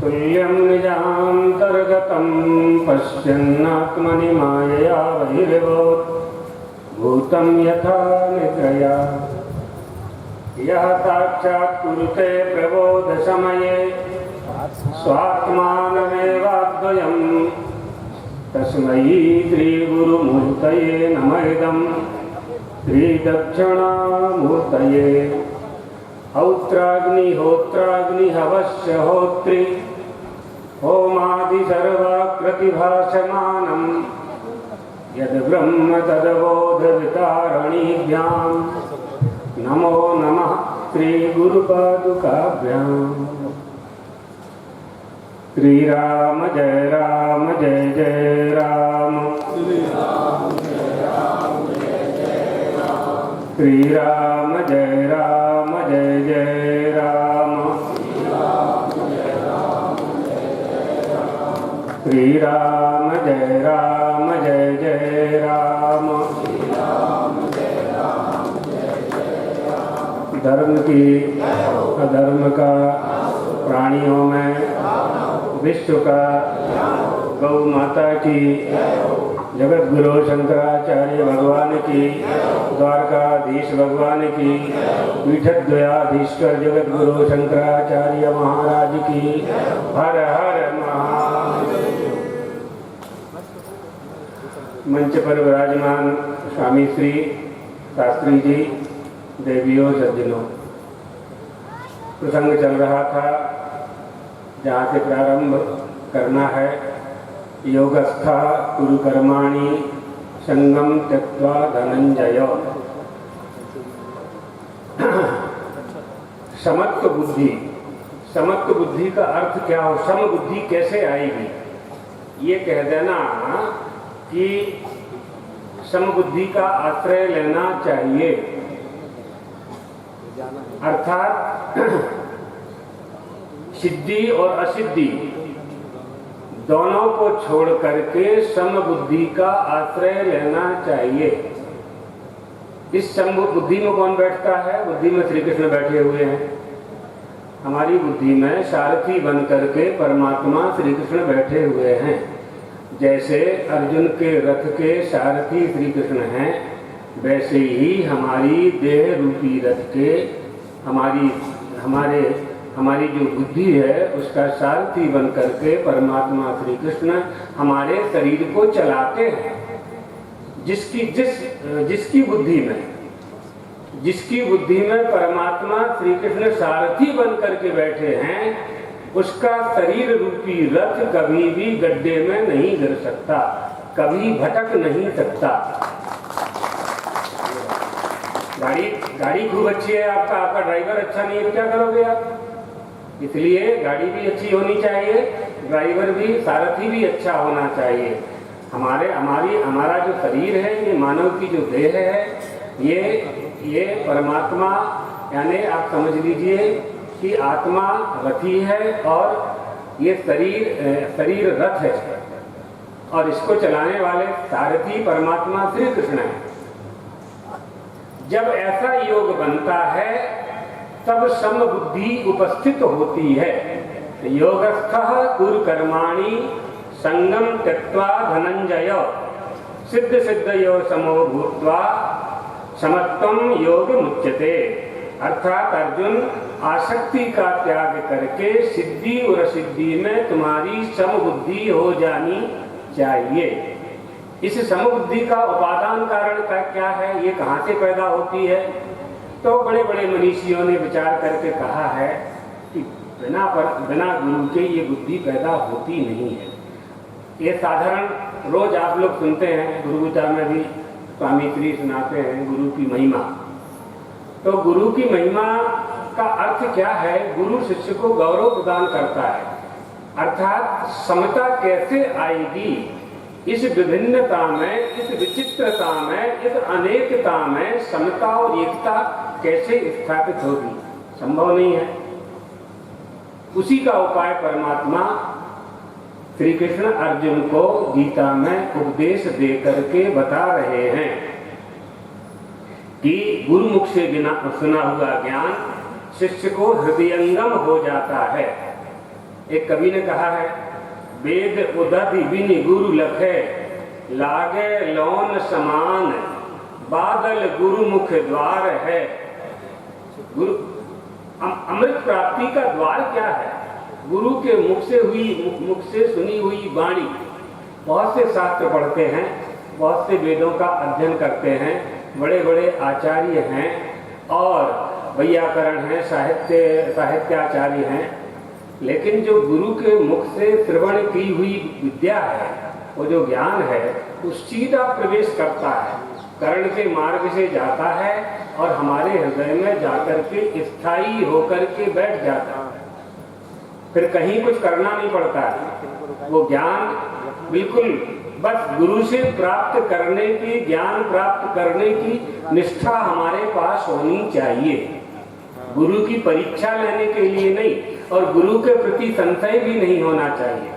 तुल्यं निजान्तर्गतं पश्यन्नात्मनि मायया बहिर्भूत् भूतं यथा निद्रया यः साक्षात् कुरुते प्रबोधसमये स्वात्मानमेवाद्वयम् तस्मै श्रीगुरुमूर्तये नमः इदं श्रीदक्षिणामूर्तये। हौत्राग्निहोत्राग्निहवश्यहोत्रि होमादिसर्वाकृतिभासमानं यद्ब्रह्म तद्बोधवितारणीभ्यां नमो नमः श्रीगुरुपादुकाभ्याम्। श्रीराम जय जय राम, श्रीराम जय जय राम, श्रीराम जय जय राम। धर्म की अधर्म का, प्राणियों में विश्व का, गौ माता की, जगत गुरु शंकराचार्य भगवान की, द्वारकाधीश भगवान की, पीठद्वयाधीश्वर जगत गुरु शंकराचार्य महाराज की। हर हर महादेव। मंच पर विराजमान स्वामी श्री शास्त्री जी, देवियों सज्जनों, प्रसंग चल रहा था जहाँ से प्रारंभ करना है। योगस्था कुरु कर्माणि संगम त्यक्त्वा धनंजय। समत्व बुद्धि, समत्व बुद्धि का अर्थ क्या हो, सम बुद्धि कैसे आएगी? ये कह देना कि समबुद्धि का आश्रय लेना चाहिए, अर्थात सिद्धि और असिद्धि दोनों को छोड़ करके समबुद्धि का आश्रय लेना चाहिए। इस समबुद्धि में कौन बैठता है? बुद्धि में श्री कृष्ण बैठे हुए हैं। हमारी बुद्धि में सारथी बन करके परमात्मा श्री कृष्ण बैठे हुए हैं। जैसे अर्जुन के रथ के सारथी श्री कृष्ण हैं, वैसे ही हमारी देह रूपी रथ के हमारी जो बुद्धि है उसका सारथी बन करके परमात्मा श्री कृष्ण हमारे शरीर को चलाते हैं। जिसकी बुद्धि में परमात्मा श्री कृष्ण सारथी बन करके बैठे हैं, उसका शरीर रूपी रथ कभी भी गड्ढे में नहीं गिर सकता, कभी भटक नहीं सकता। गाड़ी खूब अच्छी है आपका ड्राइवर अच्छा नहीं है तो क्या करोगे आप? इसलिए गाड़ी भी अच्छी होनी चाहिए, ड्राइवर भी, सारथी भी अच्छा होना चाहिए। हमारा जो शरीर है, ये मानव की जो देह है, ये परमात्मा, यानी आप समझ लीजिए कि आत्मा रथी है और ये शरीर रथ है, और इसको चलाने वाले सारथी परमात्मा श्री कृष्ण है। जब ऐसा योग बनता है तब समबुद्धि उपस्थित होती है। योगस्थः कुरु कर्माणि संगम त्यक्त्वा धनंजय सिद्ध समो भूत्वा समत्वं योग मुच्यते। अर्थात अर्जुन, आसक्ति का त्याग करके सिद्धि और असिद्धि में तुम्हारी समबुद्धि हो जानी चाहिए। इस समबुद्धि का उपादान कारण का क्या है, ये कहाँ से पैदा होती है? तो बड़े बड़े मनीषियों ने विचार करके कहा है कि बिना गुरु के ये बुद्धि पैदा होती नहीं है। ये साधारण रोज आप लोग सुनते हैं, गुरु गीता में भी स्वामी श्री सुनाते हैं गुरु की महिमा। तो गुरु की महिमा का अर्थ क्या है? गुरु शिष्य को गौरव प्रदान करता है, अर्थात समता कैसे आएगी इस विभिन्नता में, इस विचित्रता में, इस अनेकता में समता और एकता कैसे स्थापित होगी? संभव नहीं है। उसी का उपाय परमात्मा श्री कृष्ण अर्जुन को गीता में उपदेश दे करके बता रहे हैं कि गुरुमुख से सुना हुआ ज्ञान शिष्य को हृदयंगम हो जाता है। एक कवि ने कहा है, वेद उदधि बिनि गुरु लखे, लागे लौन समान, बादल गुरु मुख द्वार है। गुरु अमृत प्राप्ति का द्वार क्या है? गुरु के मुख से सुनी हुई वाणी। बहुत से शास्त्र पढ़ते हैं, बहुत से वेदों का अध्ययन करते हैं, बड़े बड़े आचार्य हैं और वैयाकरण हैं, साहित्याचार्य हैं, लेकिन जो गुरु के मुख से श्रवण की हुई विद्या है, वो जो ज्ञान है, वो सीधा प्रवेश करता है, कर्ण के मार्ग से जाता है और हमारे हृदय में जाकर के स्थायी होकर के बैठ जाता है। फिर कहीं कुछ करना नहीं पड़ता है। वो ज्ञान बिल्कुल बस गुरु से प्राप्त करने की, ज्ञान प्राप्त करने की निष्ठा हमारे पास होनी चाहिए। गुरु की परीक्षा लेने के लिए नहीं, और गुरु के प्रति संशय भी नहीं होना चाहिए।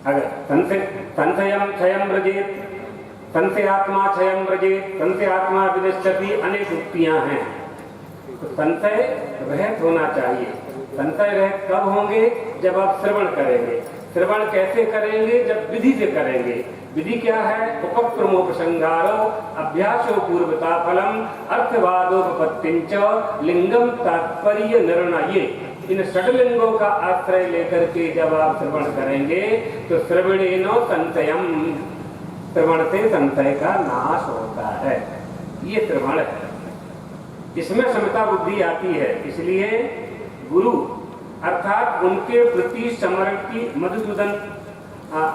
अगर संशयम क्षयम व्रजेत, संशयात्मा क्षयम व्रजेत, संशयात्मा विनश्यति, अनेक उक्तियां हैं। तो संशय रहित होना चाहिए। संशय रहित कब होंगे? जब आप श्रवण करेंगे। श्रवण कैसे करेंगे? जब विधि से करेंगे। विधि क्या है? उपक्रमोपसंहारो अभ्यासो पूर्वता फलम अर्थवादोपपत्तिंच लिंगम तात्पर्य निर्णय। इन षडलिंगों का आश्रय लेकर के जब आप श्रवण करेंगे तो श्रवणेनो संशयम, श्रवण से संशय का नाश होता है। ये श्रवण है, इसमें समता बुद्धि आती है। इसलिए गुरु अर्थात उनके प्रति समर्पण की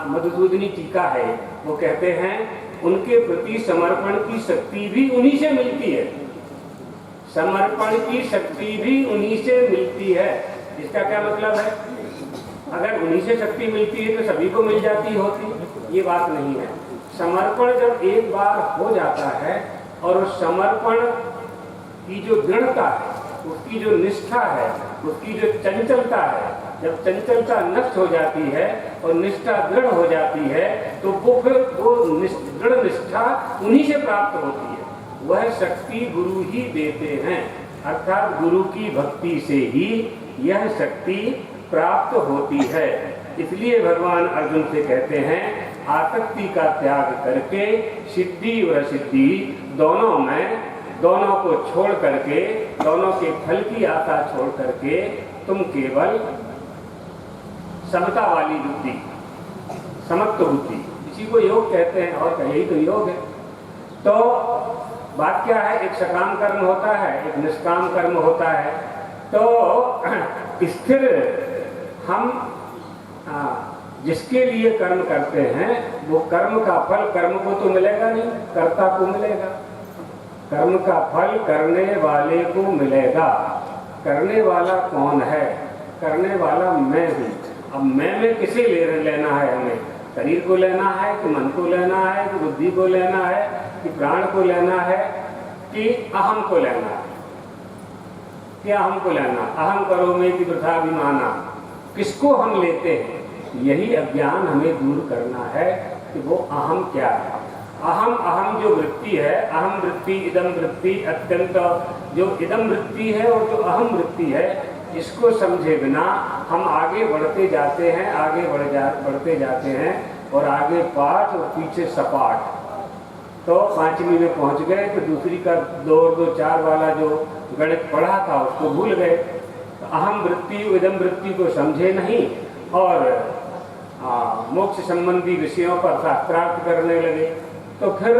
मधुसूदनी टीका है, वो कहते हैं उनके प्रति समर्पण की शक्ति भी उन्हीं से मिलती है। समर्पण की शक्ति भी उन्हीं से मिलती है। इसका क्या मतलब है? अगर उन्हीं से शक्ति मिलती है तो सभी को मिल जाती होती, ये बात नहीं है। समर्पण जब एक बार हो जाता है और उस समर्पण की जो दृढ़ता है, उसकी जो निष्ठा है, उसकी जो चंचलता है, जब चंचलता नष्ट हो जाती है और निष्ठा दृढ़ हो जाती है तो वो फिर वो दृढ़ निष्ठा उन्हीं से प्राप्त होती है। वह शक्ति गुरु ही देते हैं, अर्थात गुरु की भक्ति से ही यह शक्ति प्राप्त होती है। इसलिए भगवान अर्जुन से कहते हैं आसक्ति का त्याग करके सिद्धि और असिद्धि दोनों को छोड़ करके, दोनों के फल की आशा छोड़ करके तुम केवल समता वाली बुद्धि, समत्व बुद्धि, इसी को योग कहते हैं और यही तो योग है। तो बात क्या है? एक सकाम कर्म होता है, एक निष्काम कर्म होता है। तो स्थिर हम जिसके लिए कर्म करते हैं वो कर्म का फल कर्म को तो मिलेगा नहीं, कर्ता को मिलेगा। कर्म का फल करने वाले को मिलेगा। करने वाला कौन है? करने वाला मैं हूँ। अब मैं में किसे लेना है? हमें शरीर को लेना है कि मन को लेना है कि बुद्धि को लेना है कि प्राण को लेना है कि अहम को लेना है? क्या अहम को लेना? अहम करो में कि वृथाभिमाना, किसको हम लेते हैं? यही अज्ञान हमें दूर करना है कि वो अहम क्या है। अहम जो वृत्ति है, अहम वृत्ति, इदम वृत्ति, अत्यंत जो इदम वृत्ति है और जो अहम वृत्ति है, इसको समझे बिना हम आगे बढ़ते जाते हैं, बढ़ते जाते हैं और आगे पाठ और पीछे सपाट। तो पांचवी में पहुंच गए तो दूसरी का 2 और 2 4 वाला जो गणित पढ़ा था उसको भूल गए। तो अहम वृत्ति इदम वृत्ति को समझे नहीं और मोक्ष संबंधी विषयों पर शास्त्रार्थ करने लगे, तो फिर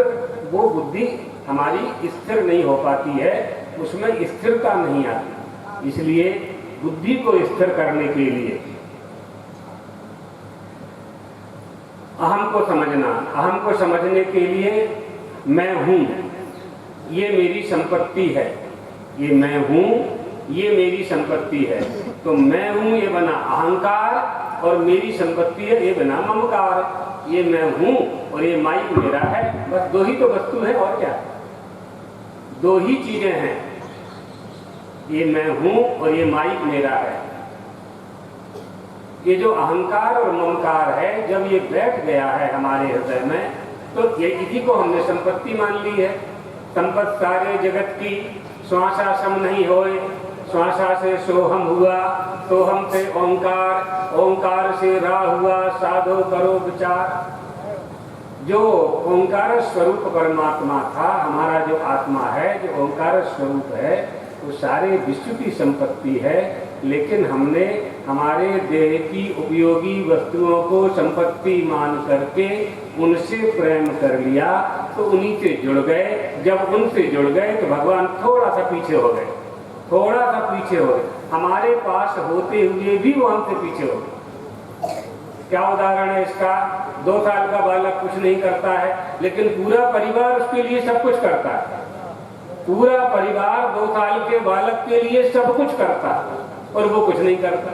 वो बुद्धि हमारी स्थिर नहीं हो पाती है, उसमें स्थिरता नहीं आती। इसलिए बुद्धि को स्थिर करने के लिए अहम को समझना, अहम को समझने के लिए मैं हूँ, ये मेरी संपत्ति है, ये मैं हूँ, ये मेरी संपत्ति है। तो मैं हूँ ये बना अहंकार और मेरी संपत्ति है ये बना ममकार। ये मैं हूँ और ये माइक मेरा है, बस 2 ही तो वस्तु है और क्या? 2 ही चीजें हैं, ये मैं हूँ और ये माइक मेरा है। ये जो अहंकार और ममकार है, जब ये बैठ गया है हमारे हृदय में, तो ये इसी को हमने संपत्ति मान ली है। संपत्ति सारे जगत की, श्वासा सम नहीं होए, श्वासा से सोहम हुआ, सोहम से ओंकार, ओंकार से रा हुआ साधो करो विचार। जो ओंकार स्वरूप परमात्मा था, हमारा जो आत्मा है, जो ओंकार स्वरूप है, वो सारे विश्व की संपत्ति है। लेकिन हमने हमारे देह की उपयोगी वस्तुओं को संपत्ति मान करके उनसे प्रेम कर लिया, तो उन्हीं से जुड़ गए। जब उनसे जुड़ गए तो भगवान थोड़ा सा पीछे हो गए, थोड़ा सा पीछे हो गए। हमारे पास होते हुए भी वो हमसे पीछे हो गए। क्या उदाहरण है इसका? 2 साल का बालक कुछ नहीं करता है, लेकिन पूरा परिवार उसके लिए सब कुछ करता है। पूरा परिवार 2 साल के बालक के लिए सब कुछ करता है और वो कुछ नहीं करता।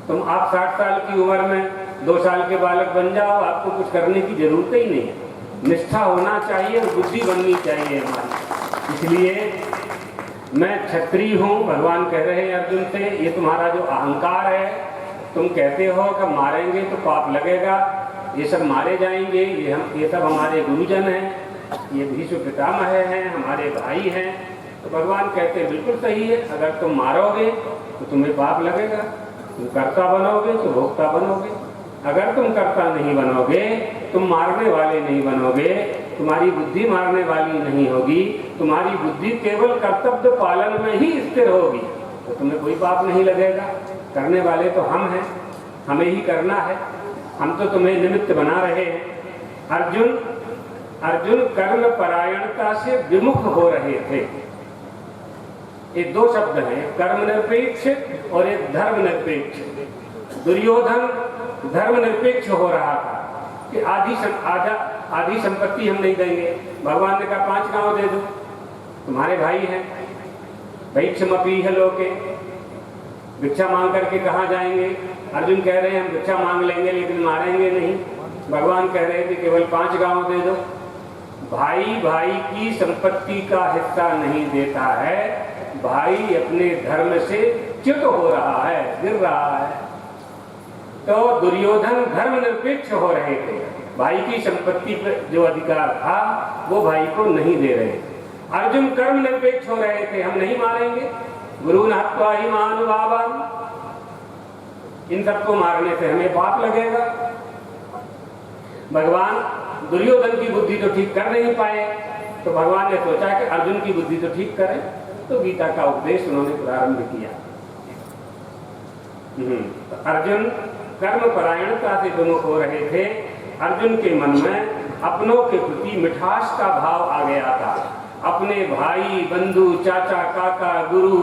तुम आप 60 साल की उम्र में 2 साल के बालक बन जाओ, आपको कुछ करने की जरूरत ही नहीं है। निष्ठा होना चाहिए और बुद्धि बननी चाहिए हमारी। इसलिए मैं क्षत्रिय हूँ, भगवान कह रहे हैं अर्जुन से, ये तुम्हारा जो अहंकार है, तुम कहते हो कि मारेंगे तो पाप लगेगा, ये सब मारे जाएंगे, ये सब हमारे गुरुजन हैं, ये भीष्म पितामह हैं, हमारे भाई हैं। तो भगवान कहते हैं बिल्कुल सही है, अगर तुम मारोगे तो तुम्हें पाप लगेगा, तुम कर्ता बनोगे तो भोक्ता बनोगे। अगर तुम कर्ता नहीं बनोगे, तुम मारने वाले नहीं बनोगे, तुम्हारी बुद्धि मारने वाली नहीं होगी, तुम्हारी बुद्धि केवल कर्तव्य पालन में ही स्थिर होगी, तो तुम्हें कोई पाप नहीं लगेगा। करने वाले तो हम हैं, हमें ही करना है, हम तो तुम्हें निमित्त बना रहे हैं। अर्जुन कर्म परायणता से विमुख हो रहे थे। ये 2 शब्द हैं, कर्म निरपेक्ष और एक धर्म निरपेक्ष। दुर्योधन धर्म निरपेक्ष हो रहा था कि आधी संपत्ति हम नहीं देंगे। भगवान ने कहा 5 गांव दे दो, तुम्हारे भाई हैं। भिक्षमपि लोके, भिक्षा मांग करके कहाँ जाएंगे? अर्जुन कह रहे हैं हम भिक्षा मांग लेंगे लेकिन मारेंगे नहीं। भगवान कह रहे थे केवल 5 गांव दे दो। भाई भाई की संपत्ति का हिस्सा नहीं देता है, भाई अपने धर्म से च्युत हो रहा है, गिर रहा है। तो दुर्योधन धर्म निरपेक्ष हो रहे थे, भाई की संपत्ति पर जो अधिकार था वो भाई को नहीं दे रहे। अर्जुन कर्म निरपेक्ष हो रहे थे, हम नहीं मारेंगे, गुरु हत्वा ही महानुभावान, इन सबको मारने से हमें पाप लगेगा। भगवान दुर्योधन की बुद्धि तो ठीक कर नहीं पाए, तो भगवान ने सोचा कि अर्जुन की बुद्धि तो ठीक करें, तो गीता का उपदेश उन्होंने प्रारंभ किया। तो अर्जुन कर्म परायणता से विमुख हो रहे थे। अर्जुन के मन में अपनों के प्रति मिठास का भाव आ गया था। अपने भाई बंधु चाचा काका गुरु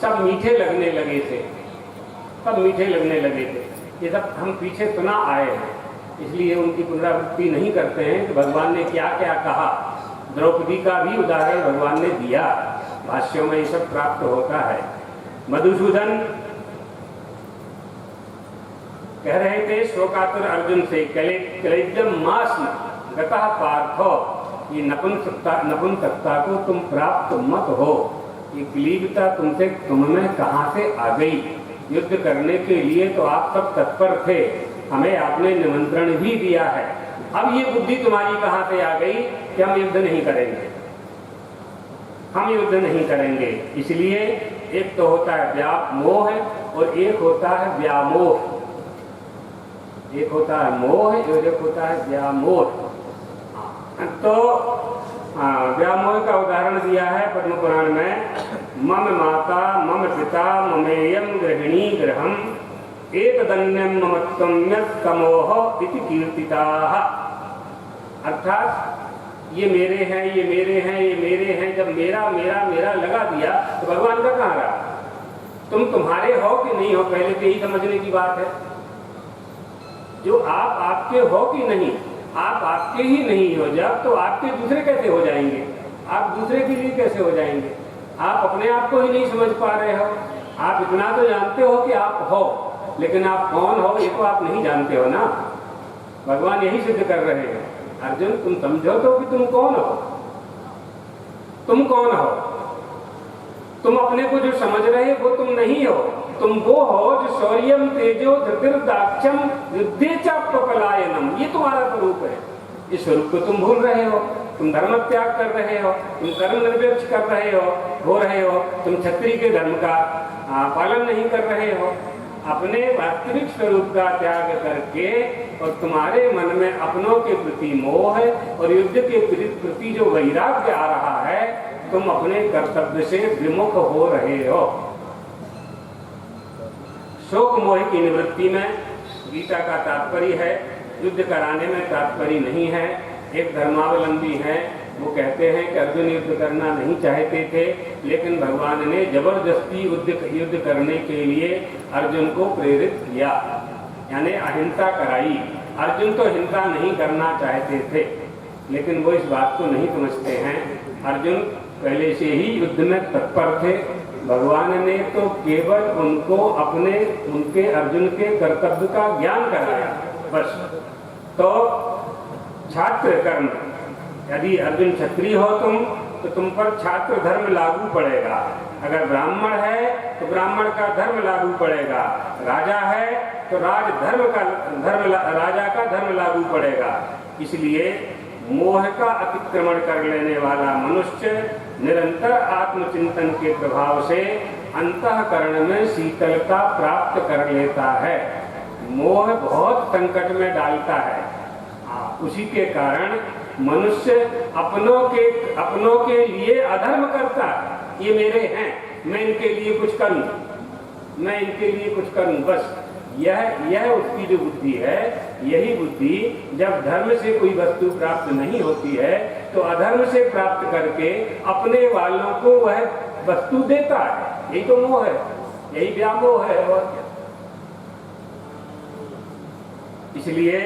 सब मीठे लगने लगे थे, सब मीठे लगने लगे थे। ये सब हम पीछे सुना आए हैं, इसलिए उनकी पुनरावृत्ति नहीं करते हैं कि भगवान ने क्या क्या कहा। द्रौपदी का भी उदाहरण भगवान ने दिया, भाष्यों में ये सब प्राप्त होता है। मधुसूदन कह रहे थे शोकातुर अर्जुन से, कलेजम मास गतः पार्थो, ये नपुंसकता को तुम प्राप्त मत हो। ये क्लीबता तुम में कहाँ से आ गई? युद्ध करने के लिए तो आप सब तत्पर थे, हमें आपने निमंत्रण भी दिया है, अब ये बुद्धि तुम्हारी कहाँ से आ गई कि हम युद्ध नहीं करेंगे, हम युद्ध नहीं करेंगे। इसलिए एक तो होता है व्यामोह और एक होता है व्यामोह, एक होता है मोह और एक होता है व्यामोह। तो व्यामोह का उदाहरण दिया है पद्म पुराण में, मम माता मम पिता ममेयम गृहिणी गृहम एतदन्यम ममत्वम यत्तमोह इति कीर्तिताः। अर्थात ये मेरे हैं, ये मेरे हैं, ये मेरे हैं। जब मेरा मेरा मेरा लगा दिया तो भगवान का कहाँ रहा? तुम तुम्हारे हो कि नहीं हो, पहले तो यही समझने की बात है। जो आप आपके हो कि नहीं, आप आपके ही नहीं हो जब, तो आपके दूसरे कैसे हो जाएंगे? आप दूसरे के लिए कैसे हो जाएंगे? आप अपने आप को ही नहीं समझ पा रहे हो। आप इतना तो जानते हो कि आप हो, लेकिन आप कौन हो ये तो आप नहीं जानते हो ना। भगवान यही सिद्ध कर रहे हैं, अर्जुन तुम समझो तो कि तुम कौन हो। तुम कौन हो? तुम अपने को जो समझ रहे हो वो तुम नहीं हो। तुम वो हो जो शौर्यम तेजो धृतिर्दाक्ष्यम युद्धे च प्रपलायनम, ये तुम्हारा स्वरूप है। इस स्वरूप को तुम भूल रहे हो। तुम धर्म त्याग कर रहे हो, तुम कर्म निरपेक्ष कर रहे हो, तुम क्षत्रिय के धर्म का पालन नहीं कर रहे हो। अपने वास्तविक स्वरूप का त्याग करके और तुम्हारे मन में अपनों के प्रति मोह और युद्ध के प्रति जो वैराग्य आ रहा है, तुम अपने कर्तव्य से विमुख हो रहे हो। शोक मोह की निवृत्ति में गीता का तात्पर्य है, युद्ध कराने में तात्पर्य नहीं है। एक धर्मावलंबी है, वो कहते हैं कि अर्जुन युद्ध करना नहीं चाहते थे, लेकिन भगवान ने जबरदस्ती युद्ध करने के लिए अर्जुन को प्रेरित किया, यानी अहिंसा कराई। अर्जुन तो हिंसा नहीं करना चाहते थे, लेकिन वो इस बात को नहीं समझते हैं। अर्जुन पहले से ही युद्ध में तत्पर थे। भगवान ने तो केवल उनको उनके अर्जुन के कर्तव्य का ज्ञान कराया, बस। तो छात्र कर्म, यदि अर्जुन क्षत्रिय हो तो तुम पर छात्र धर्म लागू पड़ेगा। अगर ब्राह्मण है तो ब्राह्मण का धर्म लागू पड़ेगा। राजा है तो राजा का धर्म लागू पड़ेगा। इसलिए मोह का अतिक्रमण कर लेने वाला मनुष्य निरंतर आत्मचिंतन के प्रभाव से अंतःकरण में शीतलता प्राप्त कर लेता है। मोह बहुत संकट में डालता है। उसी के कारण मनुष्य अपनों के लिए अधर्म करता है। ये मेरे हैं, मैं इनके लिए कुछ करूं, बस। यह उसकी जो बुद्धि है, यही बुद्धि जब धर्म से कोई वस्तु प्राप्त नहीं होती है तो अधर्म से प्राप्त करके अपने वालों को वह वस्तु देता है। यही तो मोह है, यही व्यामोह है। और इसलिए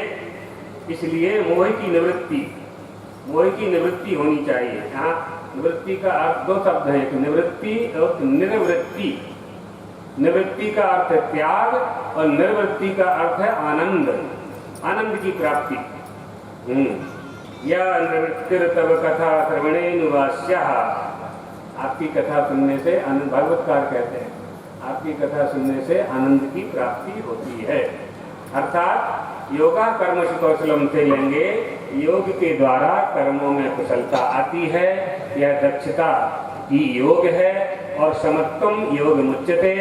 मोह की निवृत्ति होनी चाहिए। यहाँ निवृत्ति का अर्थ दो शब्द है, तो निवृत्ति और निर्वृत्ति। निवृत्ति का अर्थ है त्याग और निर्वृत्ति का अर्थ है आनंद की प्राप्ति। या निवृत्तिर्तव कथा श्रवणेनुवास्यः। आपकी कथा सुनने से आनंद, भागवतकार कहते हैं, आपकी कथा सुनने से आनंद की प्राप्ति होती है। अर्थात योगा कर्म कौशलम से लेंगे, योग के द्वारा कर्मों में कुशलता आती है। यह दक्षता ही योग है। और समत्वम योग मुच्यते,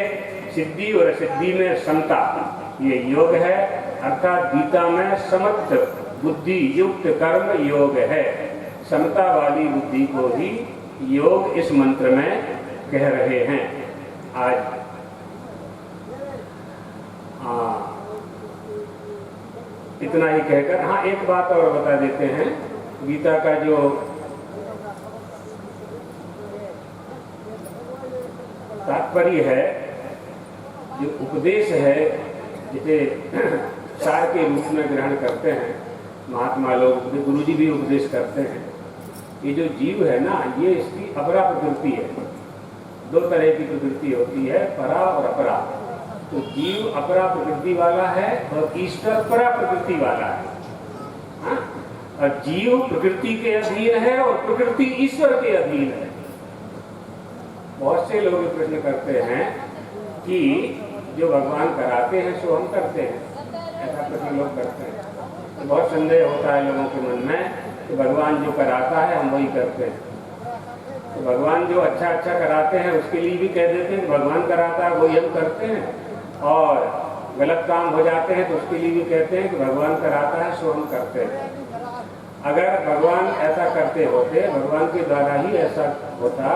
सिद्धि और सिद्धि में समता, ये योग है। अर्थात गीता में समत्व बुद्धि युक्त कर्म योग है। समता वाली बुद्धि को ही योग इस मंत्र में कह रहे हैं। आज इतना ही कहकर, हाँ, एक बात और बता देते हैं। गीता का जो तात्पर्य है, जो उपदेश है, जिसे सार के रूप में ग्रहण करते हैं महात्मा लोग, गुरुजी भी उपदेश करते हैं। ये जो जीव है ना, ये इसकी अपरा प्रकृति है। दो तरह की प्रकृति होती है, परा और अपरा। तो जीव अपरा प्रकृति वाला है और ईश्वर परा प्रकृति वाला है। हाँ? और जीव प्रकृति के अधीन है और प्रकृति ईश्वर के अधीन है। बहुत से लोग प्रश्न करते हैं कि जो भगवान कराते हैं सो हम करते हैं, ऐसा प्रश्न लोग करते हैं। तो बहुत संदेह होता है लोगों के मन में कि भगवान जो कराता है हम वही करते हैं। तो भगवान जो अच्छा कराते हैं उसके लिए भी कह देते हैं कि भगवान कराता है वही हम करते हैं, और गलत काम हो जाते हैं तो उसके लिए भी कहते हैं कि भगवान कराता है सो हम करते हैं। अगर भगवान ऐसा करते होते, भगवान के द्वारा ही ऐसा होता,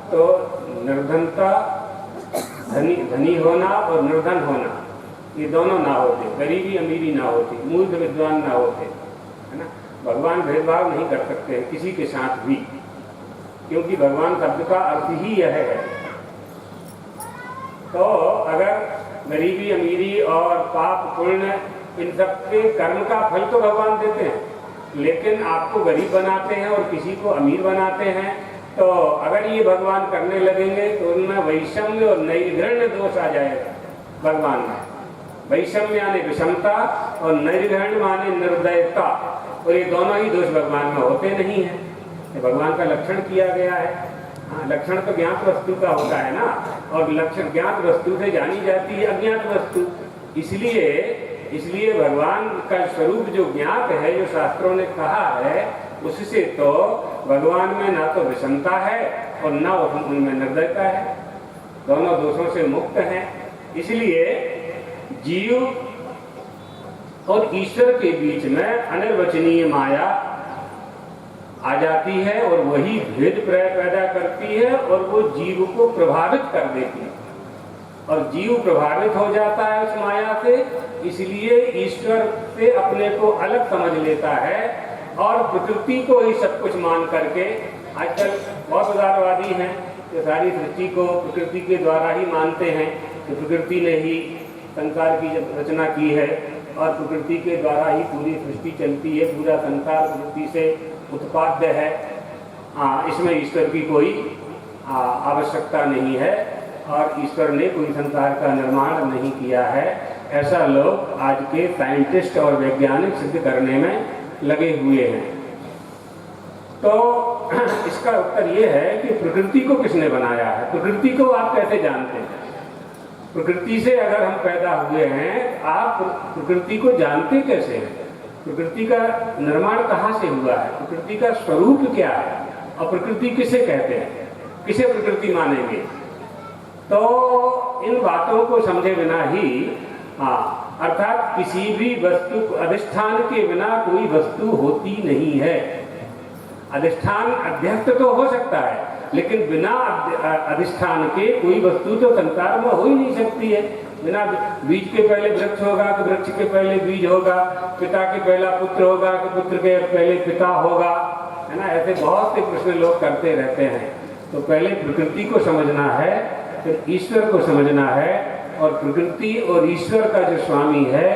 तो निर्धनता, धनी होना और निर्धन होना, ये दोनों ना होते, गरीबी अमीरी ना होती, मूर्ख विद्वान ना होते, है ना। भगवान भेदभाव नहीं कर सकते हैं किसी के साथ भी, क्योंकि भगवान शब्द का अर्थ ही यह है। तो अगर गरीबी अमीरी और पाप पुण्य, इन सब के कर्म का फल तो भगवान देते हैं, लेकिन आपको गरीब बनाते हैं और किसी को अमीर बनाते हैं। तो अगर ये भगवान करने लगेंगे तो उनमें वैषम्य और नैर्घृण्य दोष आ जाएगा। भगवान में वैषम्य यानी विषमता और नैर्घृण्य माने निर्दयता, और ये दोनों ही दोष भगवान में होते नहीं है। ये भगवान का लक्षण किया गया है। हाँ, लक्षण तो ज्ञात वस्तु का होता है ना, और लक्षण ज्ञात वस्तु से जानी जाती है अज्ञात वस्तु। इसलिए भगवान का स्वरूप जो ज्ञात है, जो शास्त्रों ने कहा है, उससे तो भगवान में ना तो विषमता है और ना उनमें निर्दयता है। दोनों दोषों से मुक्त हैं। इसलिए जीव और ईश्वर के बीच में अनिर्वचनीय माया आ जाती है और वही भेद पैदा करती है और वो जीव को प्रभावित कर देती है और जीव प्रभावित हो जाता है उस माया से। इसलिए ईश्वर से अपने को अलग समझ लेता है और प्रकृति को ही सब कुछ मान करके, आजकल बहुत उदारवादी हैं कि सारी सृष्टि को प्रकृति के द्वारा ही मानते हैं कि प्रकृति ने ही संसार की रचना की है और प्रकृति के द्वारा ही पूरी सृष्टि चलती है, पूरा संसार प्रकृति से उत्पाद्य है, इसमें ईश्वर की कोई आवश्यकता नहीं है और ईश्वर ने कोई संसार का निर्माण नहीं किया है। ऐसा लोग आज के साइंटिस्ट और वैज्ञानिक सिद्ध करने में लगे हुए हैं। तो इसका उत्तर ये है कि प्रकृति को किसने बनाया है, प्रकृति को आप कैसे जानते हैं? प्रकृति से अगर हम पैदा हुए हैं, आप प्रकृति को जानते कैसे हैं? प्रकृति का निर्माण कहाँ से हुआ है, प्रकृति का स्वरूप क्या है और प्रकृति किसे कहते हैं, किसे प्रकृति मानेंगे? तो इन बातों को समझे बिना ही अर्थात किसी भी वस्तु अधिष्ठान के बिना कोई वस्तु होती नहीं है। अधिष्ठान अध्यस्त तो हो सकता है लेकिन बिना अधिष्ठान के कोई वस्तु तो संसार में हो ही नहीं सकती है। बिना बीज के पहले वृक्ष होगा कि वृक्ष के पहले बीज होगा, पिता के पहला पुत्र होगा कि पुत्र के पहले पिता होगा, है ना। ऐसे बहुत से प्रश्न लोग करते रहते हैं। तो पहले प्रकृति को समझना है, फिर ईश्वर को समझना है और प्रकृति और ईश्वर का जो स्वामी है,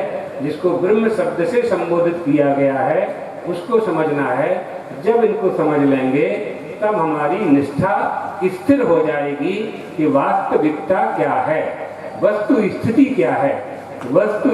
जिसको ब्रह्म शब्द से संबोधित किया गया है, उसको समझना है। जब इनको समझ लेंगे तब हमारी निष्ठा स्थिर हो जाएगी कि वास्तविकता क्या है, वस्तु स्थिति क्या है। वस्तु